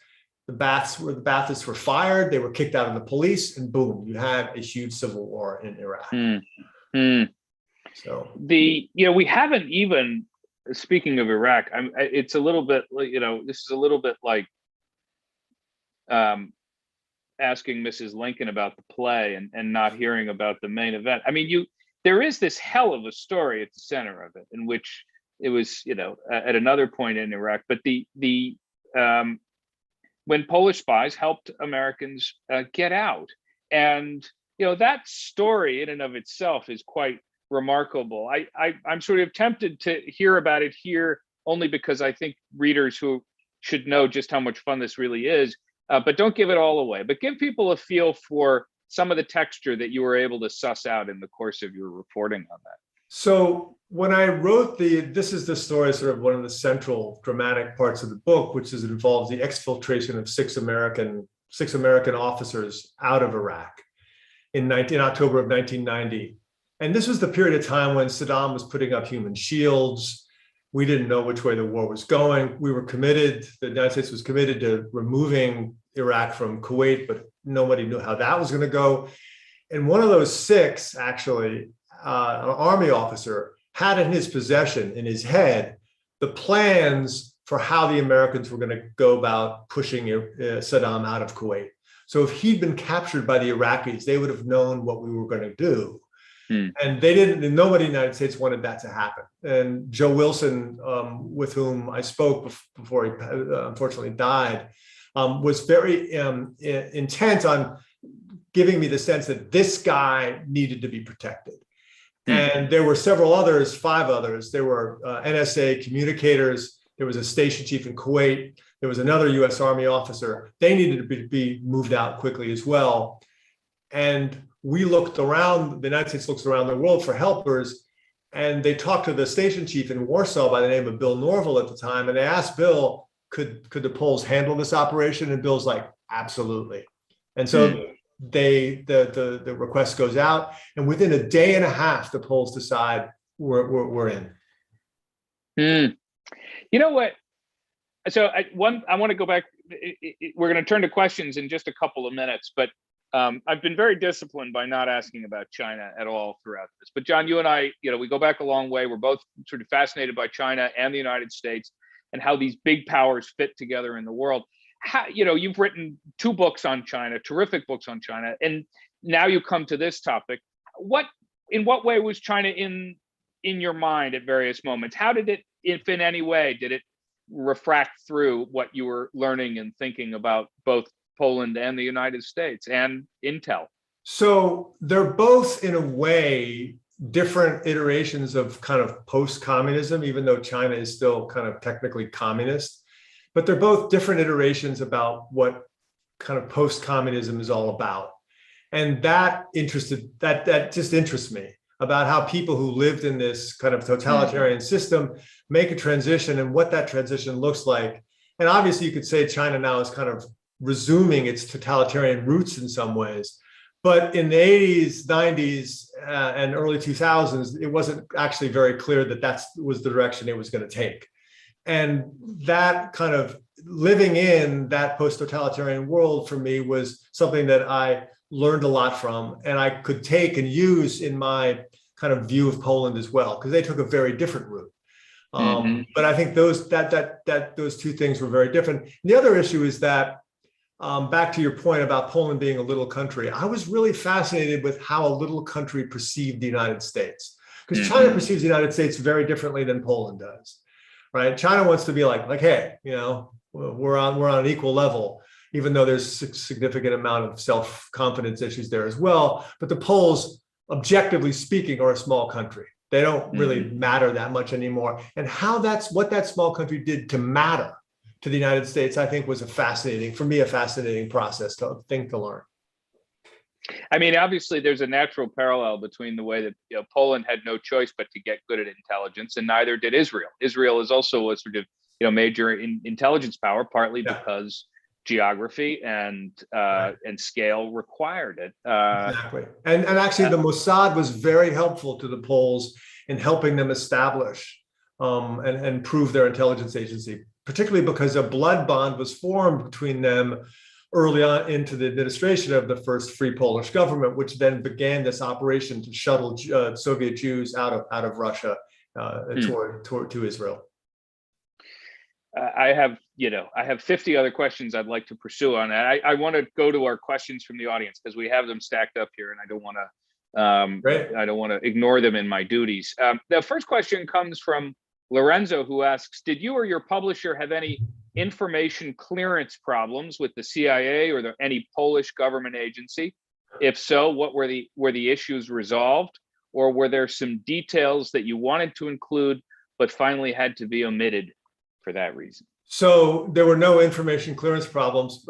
The Baathists were fired. They were kicked out of the police, and boom, you have a huge civil war in Iraq. So we haven't even, speaking of Iraq, it's a little bit, this is a little bit like asking Mrs. Lincoln about the play and not hearing about the main event. I mean, there is this hell of a story at the center of it, in which it was, at another point in Iraq, but when Polish spies helped Americans get out. And, that story in and of itself is quite remarkable. I'm sort of tempted to hear about it here only because I think readers who should know just how much fun this really is, but don't give it all away, but give people a feel for some of the texture that you were able to suss out in the course of your reporting on that. So when I wrote this is the story, sort of one of the central dramatic parts of the book, which is it involves the exfiltration of six American officers out of Iraq in October of 1990. And this was the period of time when Saddam was putting up human shields. We didn't know which way the war was going. The United States was committed to removing Iraq from Kuwait, but nobody knew how that was going to go. And one of those six, actually, an army officer had in his possession, in his head, the plans for how the Americans were going to go about pushing Saddam out of Kuwait. So if he'd been captured by the Iraqis, they would have known what we were going to do. And they didn't, and nobody in the United States wanted that to happen. And Joe Wilson, with whom I spoke before he unfortunately died, was very intent on giving me the sense that this guy needed to be protected. And there were several others, 5 others. There were NSA communicators. There was a station chief in Kuwait. There was another US Army officer. They needed to be moved out quickly as well. And we looked around, the United States looks around the world for helpers, and they talked to the station chief in Warsaw by the name of Bill Norville at the time. And they asked Bill, could the Poles handle this operation? And Bill's like, absolutely. And so the request goes out, and within a day and a half, the Poles decide we're in. You know what? So I want to go back. We're going to turn to questions in just a couple of minutes, but I've been very disciplined by not asking about China at all throughout this. But John, you and I, we go back a long way. We're both sort of fascinated by China and the United States and how these big powers fit together in the world. How, you've written 2 books on China, terrific books on China, and now you come to this topic. In what way was China in your mind at various moments? How did it, if in any way, did it refract through what you were learning and thinking about both Poland and the United States and Intel? So they're both, in a way, different iterations of kind of post-communism, even though China is still kind of technically communist. But they're both different iterations about what kind of post-communism is all about. And that just interests me, about how people who lived in this kind of totalitarian system make a transition and what that transition looks like. And obviously you could say China now is kind of resuming its totalitarian roots in some ways. But in the 80s, 90s, and early 2000s, it wasn't actually very clear that that was the direction it was going to take. And that kind of living in that post-totalitarian world for me was something that I learned a lot from, and I could take and use in my kind of view of Poland as well, because they took a very different route. But I think those 2 things were very different. And the other issue is that, back to your point about Poland being a little country, I was really fascinated with how a little country perceived the United States, because China perceives the United States very differently than Poland does, right? China wants to be like, hey, we're on an equal level, even though there's a significant amount of self-confidence issues there as well. But the Poles, objectively speaking, are a small country. They don't really matter that much anymore. And what that small country did to matter to the United States, I think, was a fascinating process to learn. I mean, obviously, there's a natural parallel between the way that Poland had no choice but to get good at intelligence, and neither did Israel. Israel is also a sort of major intelligence power, partly because geography and scale required it. Exactly. And actually, the Mossad was very helpful to the Poles in helping them establish and prove their intelligence agency, particularly because a blood bond was formed between them early on into the administration of the first Free Polish government, which then began this operation to shuttle Soviet Jews out of Russia to Israel. I have 50 other questions I'd like to pursue on that. I want to go to our questions from the audience because we have them stacked up here, and I don't want to ignore them in my duties. The first question comes from Lorenzo, who asks, did you or your publisher have any information clearance problems with the CIA or any Polish government agency? If so, what were the issues resolved, or were there some details that you wanted to include but finally had to be omitted for that reason? So there were no information clearance problems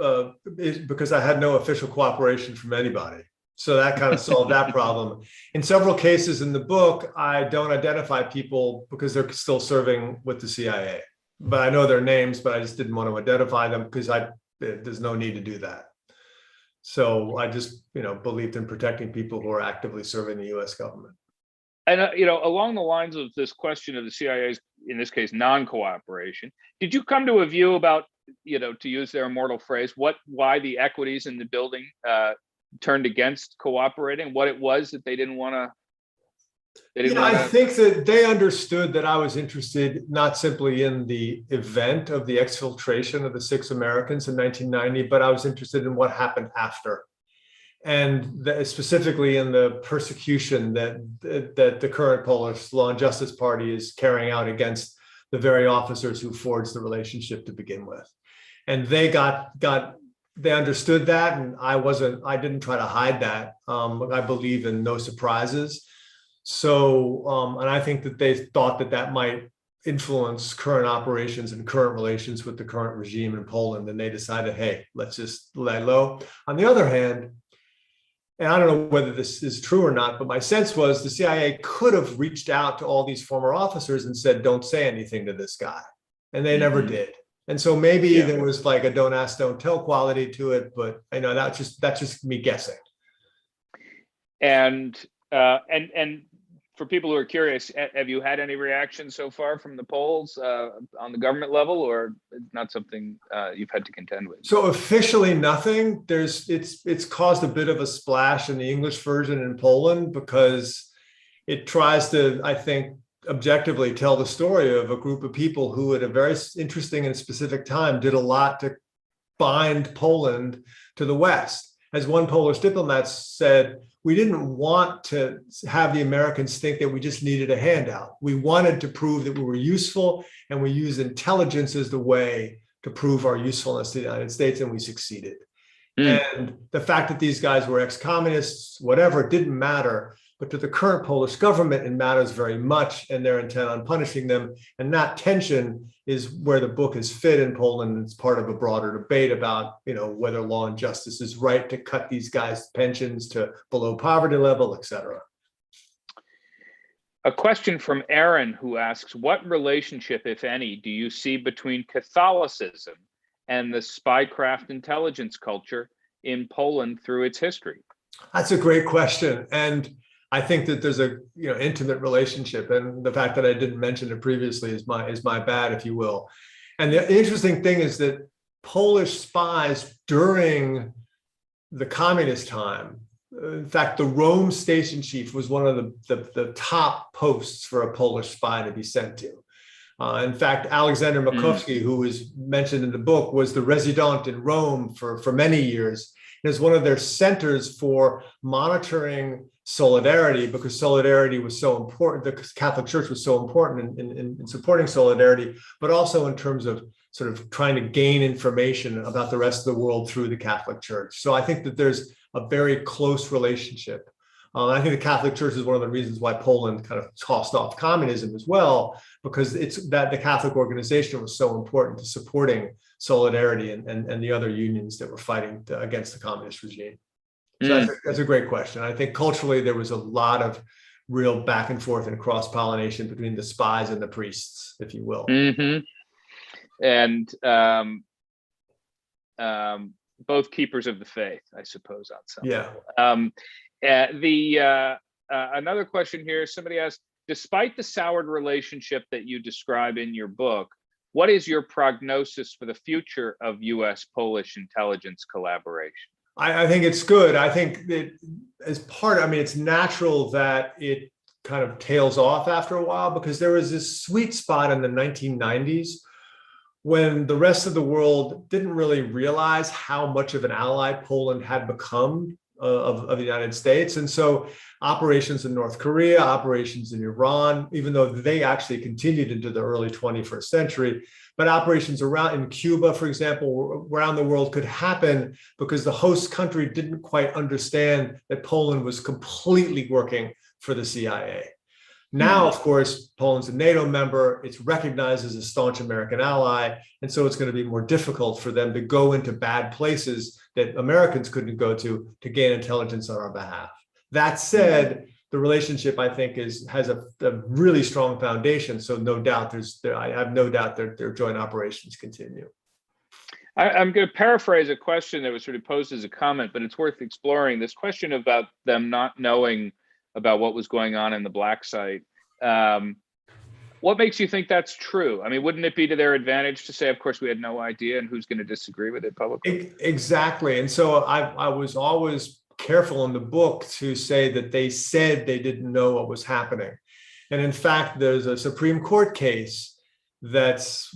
because I had no official cooperation from anybody. So that kind of solved that problem. In several cases in the book, I don't identify people because they're still serving with the CIA. But I know their names, but I just didn't want to identify them because there's no need to do that. So I just, believed in protecting people who are actively serving the U.S. government. And, along the lines of this question of the CIA's, in this case, non-cooperation, did you come to a view about to use their immortal phrase, why the equities in the building turned against cooperating, what it was that they didn't want to. I think that they understood that I was interested not simply in the event of the exfiltration of the 6 Americans in 1990, but I was interested in what happened after. And specifically in the persecution that the current Polish Law and Justice Party is carrying out against the very officers who forged the relationship to begin with. And they they understood that, and I didn't try to hide that. I believe in no surprises. So, and I think that they thought that might influence current operations and current relations with the current regime in Poland. And they decided, hey, let's just lay low. On the other hand, and I don't know whether this is true or not, but my sense was the CIA could have reached out to all these former officers and said, don't say anything to this guy. And they never did. And so maybe there was like a don't ask, don't tell quality to it, but I know that's just me guessing. And for people who are curious, have you had any reactions so far from the Poles on the government level, or not something you've had to contend with? So officially nothing. It's caused a bit of a splash in the English version in Poland because it tries to, I think, objectively tell the story of a group of people who at a very interesting and specific time did a lot to bind Poland to the West. As one Polish diplomat said, we didn't want to have the Americans think that we just needed a handout. We wanted to prove that we were useful, and we used intelligence as the way to prove our usefulness to the United States, and we succeeded. And the fact that these guys were ex-communists, whatever, it didn't matter. But to the current Polish government, it matters very much, and they're intent on punishing them. And that tension is where the book is fit in Poland. It's part of a broader debate about, whether Law and Justice is right to cut these guys' pensions to below poverty level, et cetera. A question from Aaron, who asks, what relationship, if any, do you see between Catholicism and the spycraft intelligence culture in Poland through its history? That's a great question. And I think that there's a intimate relationship, and the fact that I didn't mention it previously is my bad, if you will. And the interesting thing is that Polish spies during the communist time, in fact, the Rome station chief was one of the top posts for a Polish spy to be sent to. In fact, Alexander Makowski, who is mentioned in the book, was the resident in Rome for many years. It is one of their centers for monitoring solidarity, because solidarity was so important. The Catholic Church was so important in supporting solidarity, but also in terms of sort of trying to gain information about the rest of the world through the Catholic Church. So I think that there's a very close relationship. I think the Catholic Church is one of the reasons why Poland kind of tossed off communism as well, because it's that the Catholic organization was so important to supporting solidarity and the other unions that were fighting against the communist regime. So that's a great question. I think culturally there was a lot of real back and forth and cross-pollination between the spies and the priests, if you will. And both keepers of the faith, I suppose, on some level. Another question here, somebody asked, despite the soured relationship that you describe in your book, what is your prognosis for the future of U.S.-Polish intelligence collaboration? I think it's good. I think that it's natural that it kind of tails off after a while, because there was this sweet spot in the 1990s when the rest of the world didn't really realize how much of an ally Poland had become of the United States. And so operations in North Korea, operations in Iran, even though they actually continued into the early 21st century, but operations around in Cuba, for example, around the world could happen because the host country didn't quite understand that Poland was completely working for the CIA. Now, of course, Poland's a NATO member, it's recognized as a staunch American ally, and so it's going to be more difficult for them to go into bad places that Americans couldn't go to gain intelligence on our behalf. That said, the relationship, I think, has a really strong foundation. So no doubt I have no doubt that their joint operations continue. I'm going to paraphrase a question that was sort of posed as a comment, but it's worth exploring. This question about them not knowing about what was going on in the black site. What makes you think that's true? I mean, wouldn't it be to their advantage to say, of course, we had no idea, and who's going to disagree with it publicly? Exactly. And so I was always careful in the book to say that they said they didn't know what was happening. And in fact, there's a Supreme Court case that's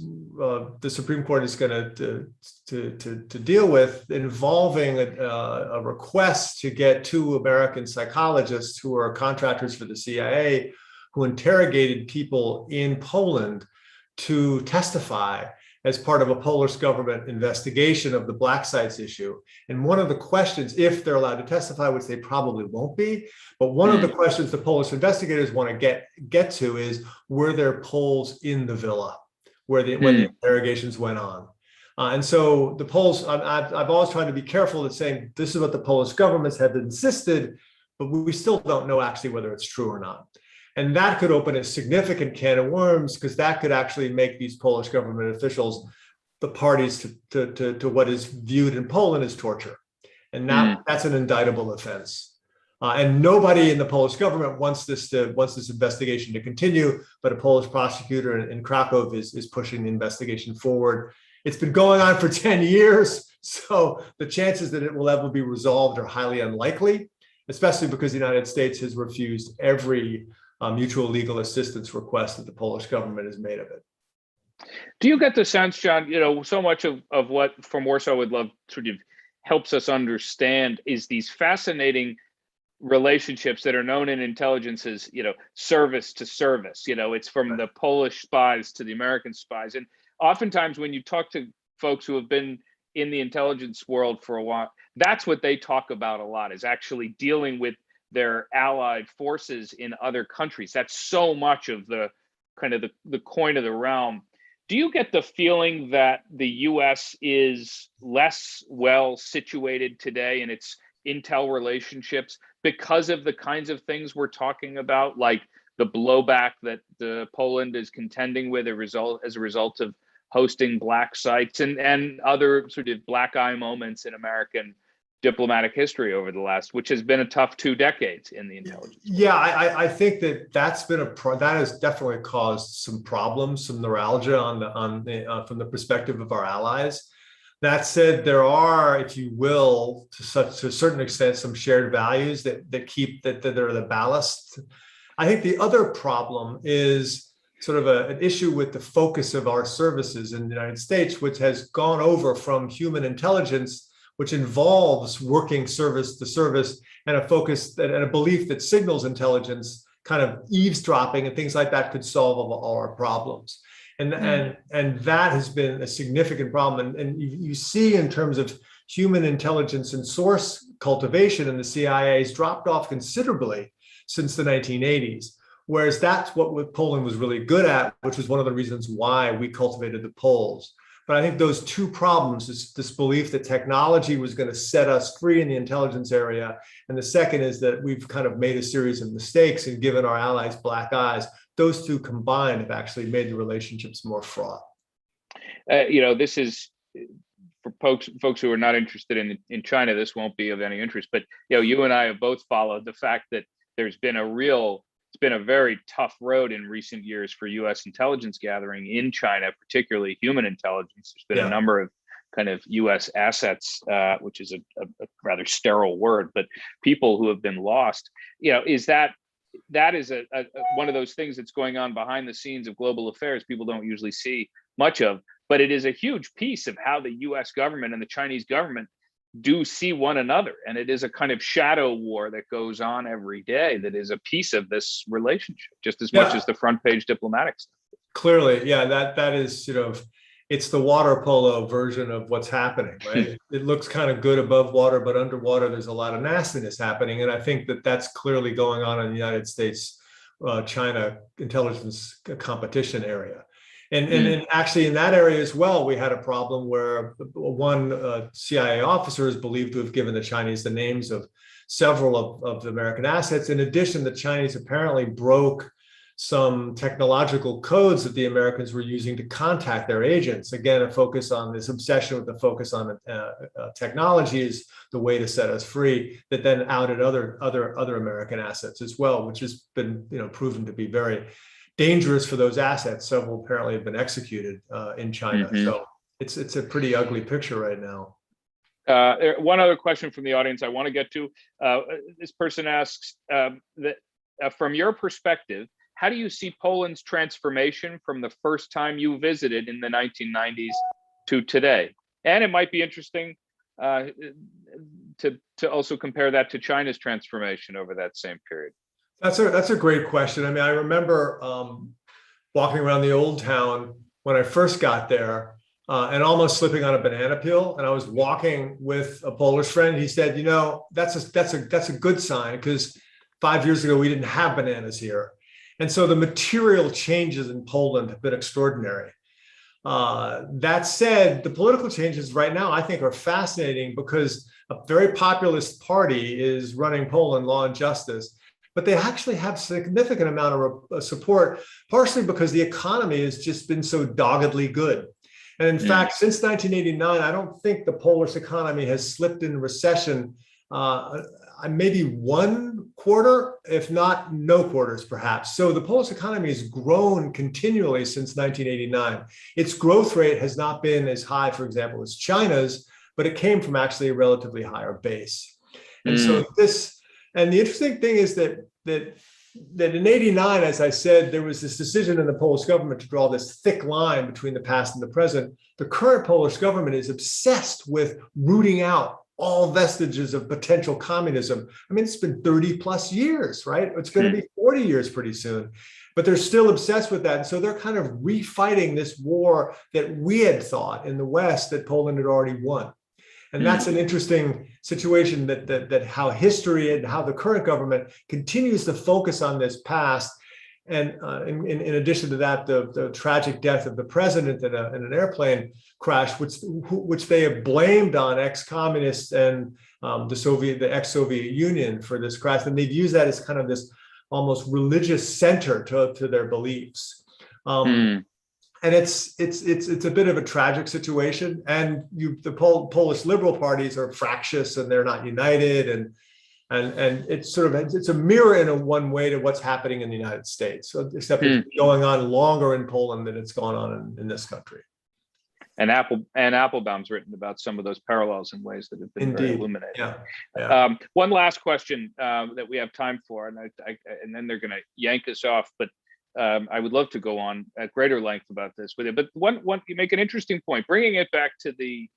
the Supreme Court is going to deal with, involving a request to get two American psychologists who are contractors for the CIA, who interrogated people in Poland to testify as part of a Polish government investigation of the black sites issue. And one of the questions, if they're allowed to testify, which they probably won't be, but one of the questions the Polish investigators want to get to is, were there Poles in the villa when the interrogations went on? And so the Poles, I've always tried to be careful at saying this is what the Polish governments have insisted, but we still don't know actually whether it's true or not. And that could open a significant can of worms, because that could actually make these Polish government officials the parties to what is viewed in Poland as torture. And that's an indictable offense. And nobody in the Polish government wants this investigation to continue, but a Polish prosecutor in Krakow is pushing the investigation forward. It's been going on for 10 years, so the chances that it will ever be resolved are highly unlikely, especially because the United States has refused every mutual legal assistance request that the Polish government has made of it. Do you get the sense, John, so much of what From Warsaw would love sort of helps us understand is these fascinating relationships that are known in intelligence as, service to service. It's from the Polish spies to the American spies. And oftentimes when you talk to folks who have been in the intelligence world for a while, that's what they talk about a lot, is actually dealing with their allied forces in other countries. That's so much of the kind of the coin of the realm. Do you get the feeling that the US is less well situated today in its intel relationships because of the kinds of things we're talking about, like the blowback that Poland is contending with as a result of hosting black sites and other sort of black eye moments in American diplomatic history over the last, which has been a tough 2 decades in the intelligence. Yeah, I think that that has definitely caused some problems, some neuralgia from the perspective of our allies. That said, there are, if you will, to a certain extent, some shared values that are the ballast. I think the other problem is sort of an issue with the focus of our services in the United States, which has gone over from human intelligence, which involves working service to service, and a focus and a belief that signals intelligence, kind of eavesdropping and things like that, could solve all our problems. And that has been a significant problem. And you see, in terms of human intelligence and source cultivation, and the CIA has dropped off considerably since the 1980s. Whereas that's what Poland was really good at, which was one of the reasons why we cultivated the Poles. But I think those two problems, this belief that technology was going to set us free in the intelligence area, and the second is that we've kind of made a series of mistakes and given our allies black eyes. Those two combined have actually made the relationships more fraught. This is, for folks who are not interested in China, this won't be of any interest. But you and I have both followed the fact that there's been it's been a very tough road in recent years for U.S. intelligence gathering in China, particularly human intelligence. There's been a number of kind of U.S. assets, which is a rather sterile word, but people who have been lost. Is that is one of those things that's going on behind the scenes of global affairs people don't usually see much of, but it is a huge piece of how the U.S. government and the Chinese government do see one another. And it is a kind of shadow war that goes on every day that is a piece of this relationship, just as much as the front page diplomatic stuff. Clearly, yeah, that is, it's the water polo version of what's happening, right? It looks kind of good above water, but underwater, there's a lot of nastiness happening. And I think that that's clearly going on in the United States, China intelligence competition area. And actually in that area as well, we had a problem where one CIA officer is believed to have given the Chinese the names of several of the American assets. In addition, the Chinese apparently broke some technological codes that the Americans were using to contact their agents. Again, a focus on this obsession with the focus on technology is the way to set us free, that then outed other American assets as well, which has been proven to be very dangerous for those assets. Several apparently have been executed in China. So it's a pretty ugly picture right now. One other question from the audience I want to get to. This person asks that from your perspective, how do you see Poland's transformation from the first time you visited in the 1990s to today? And it might be interesting to also compare that to China's transformation over that same period. That's a great question. I mean, I remember walking around the old town when I first got there and almost slipping on a banana peel. And I was walking with a Polish friend. He said, you know, that's a good sign, because 5 years ago we didn't have bananas here. And so the material changes in Poland have been extraordinary. That said, the political changes right now, I think, are fascinating, because a very populist party is running Poland, Law and Justice, but they actually have significant amount of support, partially because the economy has just been so doggedly good. And in fact, since 1989, I don't think the Polish economy has slipped into recession, maybe one quarter, if not no quarters, perhaps. So the Polish economy has grown continually since 1989. Its growth rate has not been as high, for example, as China's, but it came from actually a relatively higher base. And so and the interesting thing is that in '89, as I said, there was this decision in the Polish government to draw this thick line between the past and the present. The current Polish government is obsessed with rooting out all vestiges of potential communism. I mean, it's been 30 plus years, right? It's going to be 40 years pretty soon, but they're still obsessed with that. And so they're kind of refighting this war that we had thought in the West that Poland had already won. And that's an interesting situation, that how history and how the current government continues to focus on this past. And in addition to that, the tragic death of the president in an airplane crash, which they have blamed on ex-communists and the ex-Soviet Union for this crash. And they've used that as kind of this almost religious center to their beliefs. And it's a bit of a tragic situation. And the Polish liberal parties are fractious and they're not united. And it's it's a mirror in one way to what's happening in the United States, except it's going on longer in Poland than it's gone on in this country. And Applebaum's written about some of those parallels in ways that have been very illuminating. Yeah. One last question that we have time for, and then they're going to yank us off. But I would love to go on at greater length about this with you. But one you make an interesting point, bringing it back to the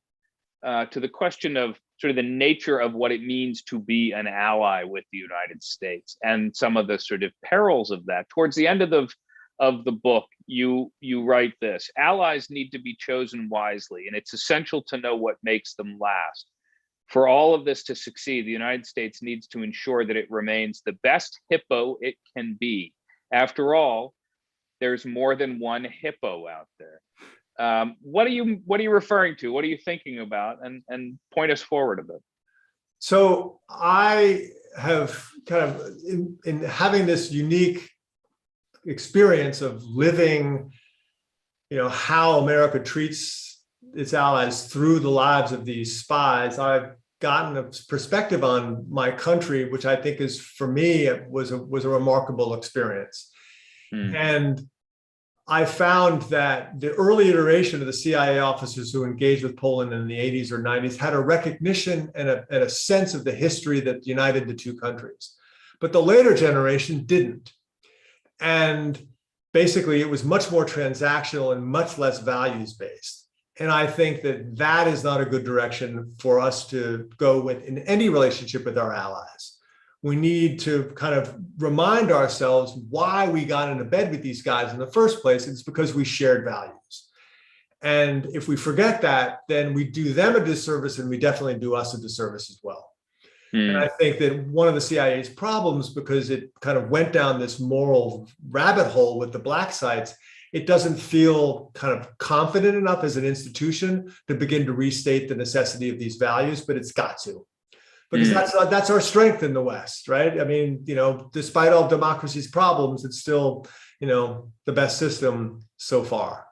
question of sort of the nature of what it means to be an ally with the United States and some of the sort of perils of that. Towards the end of the book, you write this: allies need to be chosen wisely, and it's essential to know what makes them last. For all of this to succeed, the United States needs to ensure that it remains the best hippo it can be. After all, there's more than one hippo out there. What are you referring to? What are you thinking about? And point us forward a bit. So I have kind of in having this unique experience of living, how America treats its allies through the lives of these spies. I've gotten a perspective on my country, which I think is, for me, was a remarkable experience. And I found that the early iteration of the CIA officers who engaged with Poland in the 80s or 90s had a recognition and a sense of the history that united the two countries. But the later generation didn't. And basically, it was much more transactional and much less values-based. And I think that is not a good direction for us to go with in any relationship with our allies. We need to kind of remind ourselves why we got into bed with these guys in the first place. It's because we shared values. And if we forget that, then we do them a disservice, and we definitely do us a disservice as well. And I think that one of the CIA's problems, because it kind of went down this moral rabbit hole with the black sites, it doesn't feel kind of confident enough as an institution to begin to restate the necessity of these values, but it's got to. Because that's our strength in the West, right? I mean, despite all democracy's problems, it's still, the best system so far.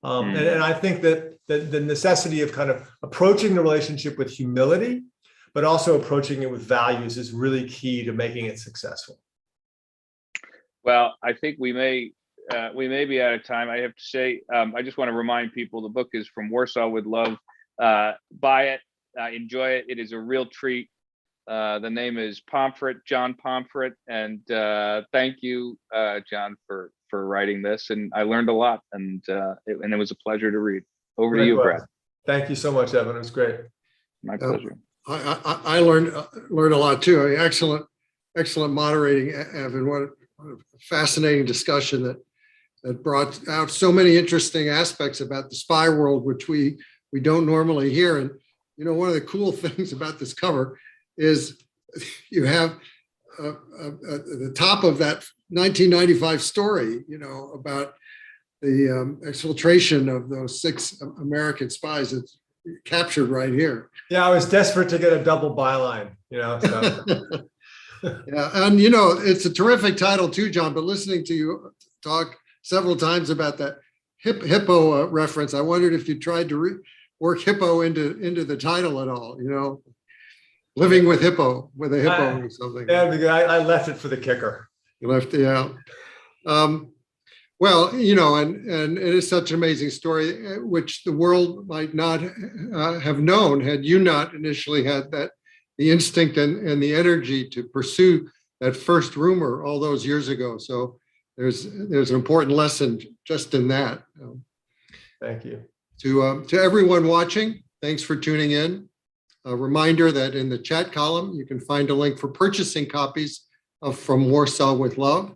And I think that the necessity of kind of approaching the relationship with humility, but also approaching it with values, is really key to making it successful. Well, I think we may we may be out of time. I have to say, I just want to remind people the book is From Warsaw with Love. Buy it, enjoy it. It is a real treat. The name is Pomfret, John Pomfret, and thank you, John, for writing this. And I learned a lot, and it was a pleasure to read. Over to you, Brad. Thank you so much, Evan. It was great. My pleasure. I learned a lot too. I mean, excellent moderating, Evan. What a fascinating discussion that brought out so many interesting aspects about the spy world, which we don't normally hear. And you know, one of the cool things about this cover is you have the top of that 1995 story, you know, about the exfiltration of those 6 American spies. It's captured right here. Yeah, I was desperate to get a double byline, you know. So. Yeah, and you know, it's a terrific title too, John, but listening to you talk several times about that hippo reference, I wondered if you tried to work hippo into the title at all, you know, living with a hippo or something. Yeah, I left it for the kicker. You left it out. Well, you know, and it is such an amazing story, which the world might not have known had you not initially had the instinct and the energy to pursue that first rumor all those years ago. So there's an important lesson just in that. Thank you. To everyone watching, thanks for tuning in. A reminder that in the chat column, you can find a link for purchasing copies of From Warsaw with Love.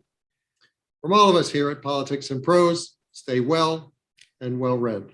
From all of us here at Politics and Prose, stay well and well read.